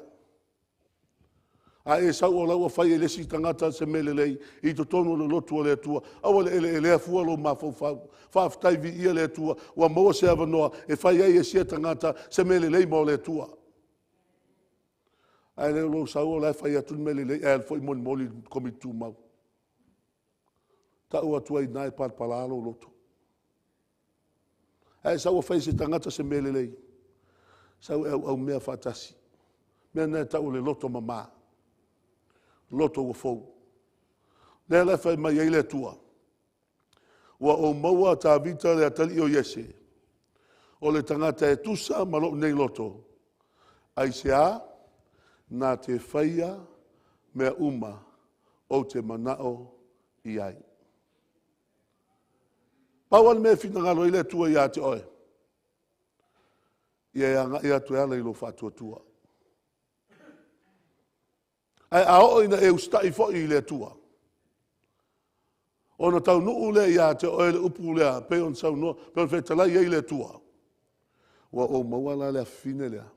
A e sau o lau a whai e lesi tangata se mele lei i to tonu le lotu o le tua. Awa le ele elea fua lo mafau. Whaafitai vi ia le tua. Ua maua se ava noa e whai ei e sia tangata se mele lei mo le tua. A le lo sau o lai whai atun mele lei e alfoi moni moli komitu mau. Ta ua tua i nai palpalalo loto. A e sau a whai se tangata se mele lei. Sau au mea whaatasi. Mea nei tau le loto mama. Loto ua fou. Lea lai whai mai ei le tua. Ua o maua tā vita le atali o Iese. O le tangata e tusa ma lo nei loto. Ai se a, nā te whaia mea uma o te manao i ai. Pauan me finangalo i le tua i a te oe. Ia atu e ala i lo whatua tua. Ai a o ina e ustai fo i le tua. Ona tau nuu le ia te oe le upu lea, peon sau noa, peon whetalai ei le tua. Wa o mawala lea fine lea,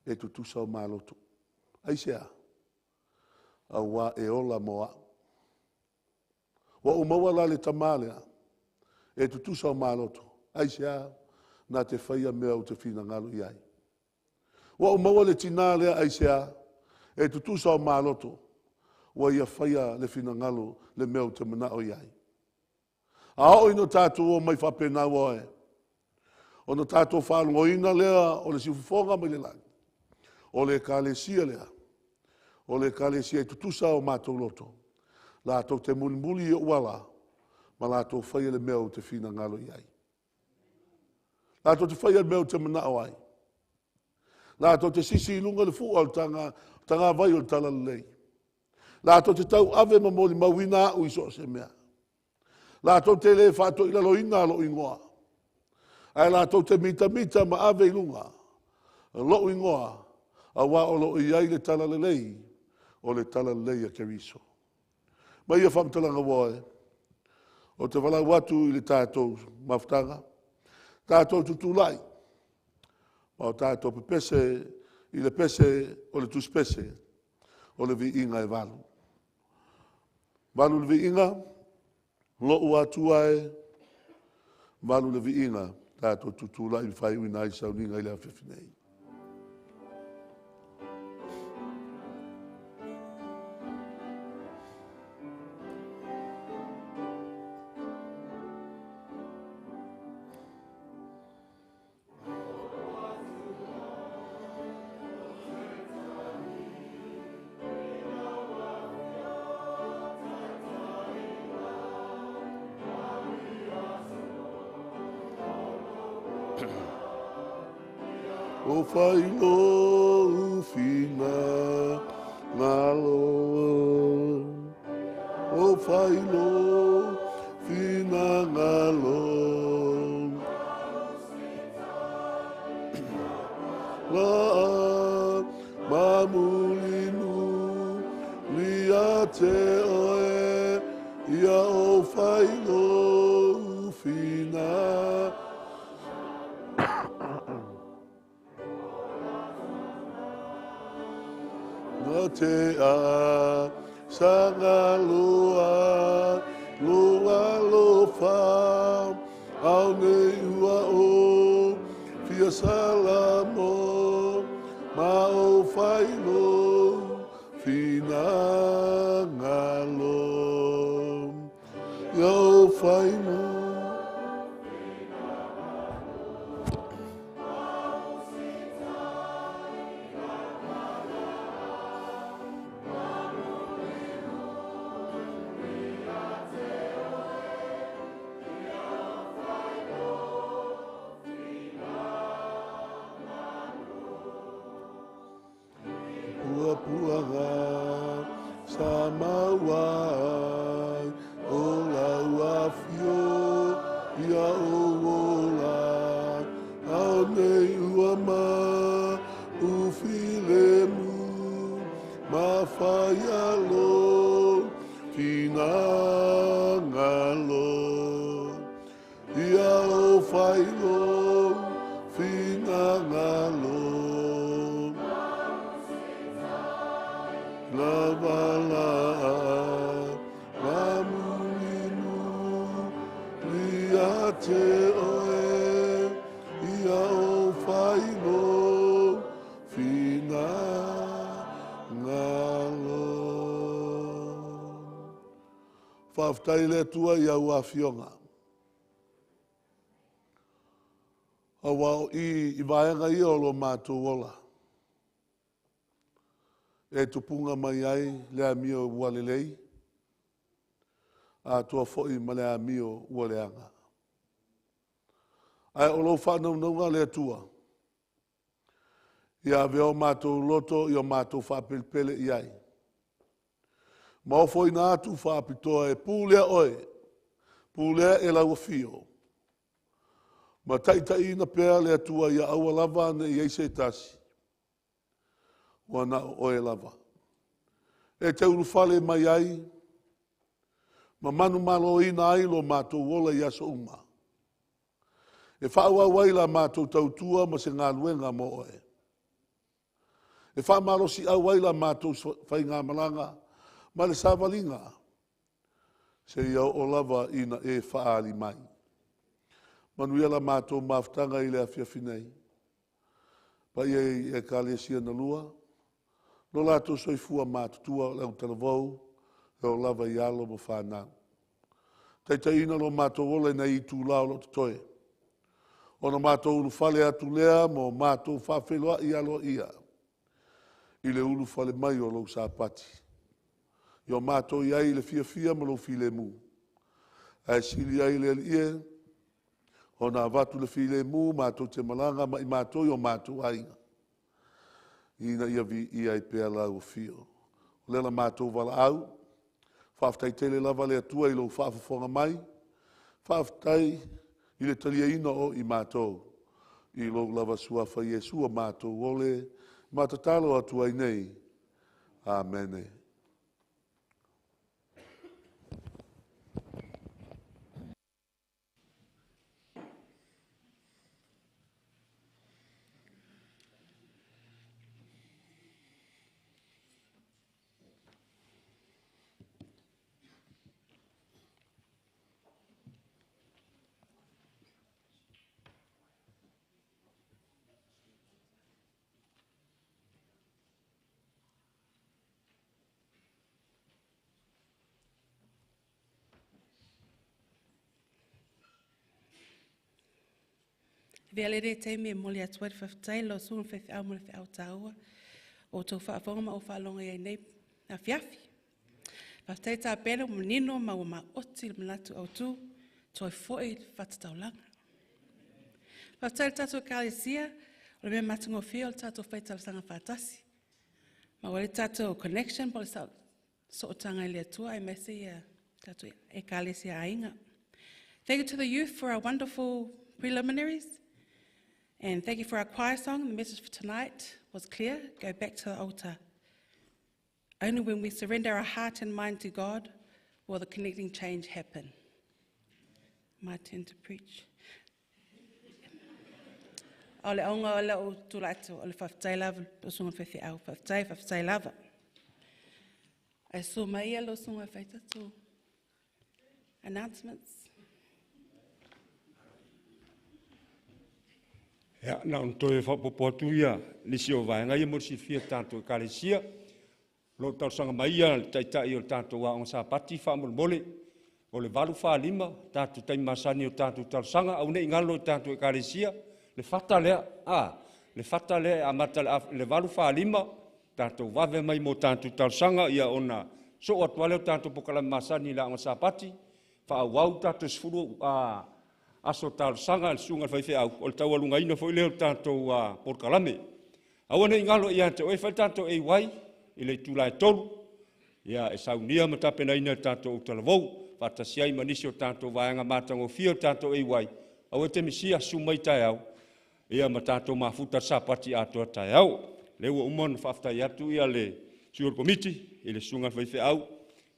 e tutusa o maloto. Ai sea, a wa e ola moa. Wa o mawala le tamalea, e tutusa o maloto. Ai sea, na te whaia mea o te whina ngalo iai. Wa o mawala le tina lea, ai sea, e tutusa o maloto. Wa ia whaia le whina ngalo le mea o te mana o iai. A o ino tātou o mai whapena oe. O no tātou whālungo ina lea o le sifufonga mai le langi. O le kālesia lea. O le kālesia e tutusa o mātou loto. Lātou te mulimuli i uala. Ma lātou whaia le mea o te whina ngalo iai. Lātou te whaia le mea o te mana o ai. Lātou te sisi ilunga le fuwa o tanga vai o tala lei. Lātou te tau ave ma moli mawina u iso se mea. Lātou te le whātou ila lo ina lo ingoa. Ai lātou te mita ma ave ilunga. Lo ingoa. A wā o lo iai le tala le lei. O le tala le lei a keriso. Ma ia whamtalanga woe. O te wala watu i le tātou maftanga. Tātou tutulai. Ma o tātou pepese i le pese o le tuspese. O le vi inga e valu. Valu le vi inga. Lo ua tuae. Valu le vi inga. Tātou tutulai i whai uina i sauninga i le awhewhinei. o whailo whina ngalo. O whailo whina ngalo. La mamulinu lia te oe ia o whailo whina. Na te a sanga loa, loa lofa, au nei ua o, fia salamo, ma o whailo, fina ngalo, ia o whailo. Puaga samawai o laua fio ia o ola au nei ua ma ufilemu ma whai alo fina ngalo ia o whailo fina ngalo. Lava la mamulinu lia te oe ia o whaino whina ngalo. Whaftai le tua ia ua whionga. Awao i vaenga i o lo mātou ola. E tupunga mai ai le amio ualelei, a tua foi ma le amio ualeanga. Ai o lo whanaunga le tua. Ia veo mātou loto i o mātou whapelpele i ai. Ma o foi nā tu whapitoa e pūlea oe, pūlea e lau fio. Ma taitai na pēr le tua ia aua lava ne i eise tasi. Wana oe lava. E te urufale mai ai, ma manu malo ina ai lo mātou wola i aso uma. E whaua waila mātou tautua ma se ngā luenga mo oe. E wha malo si au waila mātou whai ngā malanga, ma le sāwalinga. Se iau o lava ina e whaali mai. Manu iala mātou maftanga i le awhiawhinei. Pa ie e kālesia na lua. No lato soifua mātutua lau talavou, e o lava i alo mo whanau. Taitaina lo mātou ole nei i tū lao lo totoe. O na mātou ulu whale atu lea mo mātou whawheloa i alo ia. I le ulu whale mai o lau sāpati. I o mātou i ai le fia mo lau file mu. Ai sili ai le ie, o na vatu le file mu, mātou te malanga, ma i mātou i o mātou ainga. Ina ia vi ia i pēr lau fio. O lela mātou wala au, whaftai tele lava le atua i lau whafafonga mai, whaftai i le talia ina o i mātou, i lau lava suafa Iesua mātou ole, mātatalo atua i nei. Amene. Vele re te me mole atua te whawhitai lo sun whewhi au mole whi au tāua o tau whaafonga ma o whaalonga iai nei a whiawhi. Whawhitai tā pēra o manino ma o ma oti le manatu au tū toi foe whatatau langa. Whawhitai tātou kālesia O le mea matungo fia o le tātou whaitalasanga whātasi. Ma wale tātou connection, po le so o tanga i le atua, e mesi tātou e kālesi a ainga. Thank you to the youth for our wonderful preliminaries. And thank you for our choir song. The message for tonight was clear. Go back to the altar. Only when we surrender our heart and mind to God will the connecting change happen. My turn to preach. O le aunga o le o tūlaitu, o le whawhtai lava, o sunga whewhi au, whawhtai lava. Ai so mai alo sunga whaitatu. Announcements. Ja, nou, toe whapopotu ia, nisi o vaenga ia morsi fia tātou kālesia. Lo tau sanga mai ia, taitai o tātou wa on sa pati whamolmole. O le walu whalima, tātou taimasani o tātou tau sanga, au nei ngalo tātou kālesia. Le fata lea, le fata lea amata le walu whalima, tātou wawe mai mo tātou tau sanga, ia ona so atuale o tātou pokala masani la on sa pati. Whaau tātou sfuru, aso tal sanga al sunga fai au o tau alunga ina foi leo tātou por kalame. Au nei ngalo ia te oi fai tātou e wai i le tūlai tolu. Ia e saunia matapena ina tātou talavou. Fatasiai manisi o tātou vaenga mātango fia o tātou e wai. Au e te misia sumai tai au. Ia ma tātou mafuta sapati atoa tai au. Leo umon whaftai atu ia le suur komiti i le sunga fai au.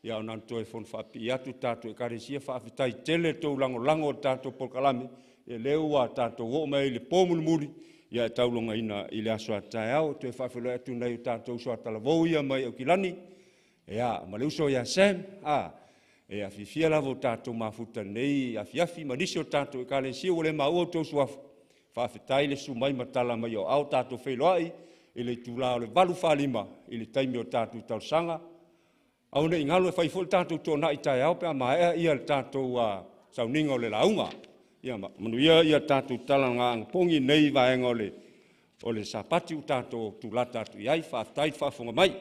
Ia o nanto e fon whapi atu tātou e karesia whaafitai tele tau lango tātou polkalame. E leo a tātou o mai le pōmulumuri. Ia e taulonga ina i le aso atai au. Te whawhilo atu nei o tātou so atalavou ia mai au kilani. Ia ma le uso ia sem. E a fifia lavo tātou mafuta nei. A fiafi manisi o tātou e karesia o le maua tau suafu. Whaafitai le sumai matala mai o au tātou whailoai. I le tūlao le walu whalima. I le taimi o tātou tau sanga. Au nei ngalo e whaifol tātou tōna i tai au, pēr maea ia tātou sauninga o le launga. Ia manuia ia tātou talanga pongi nei vaenga o le sapati u tātou tūlata atu iai, whaaftai whaafonga mai.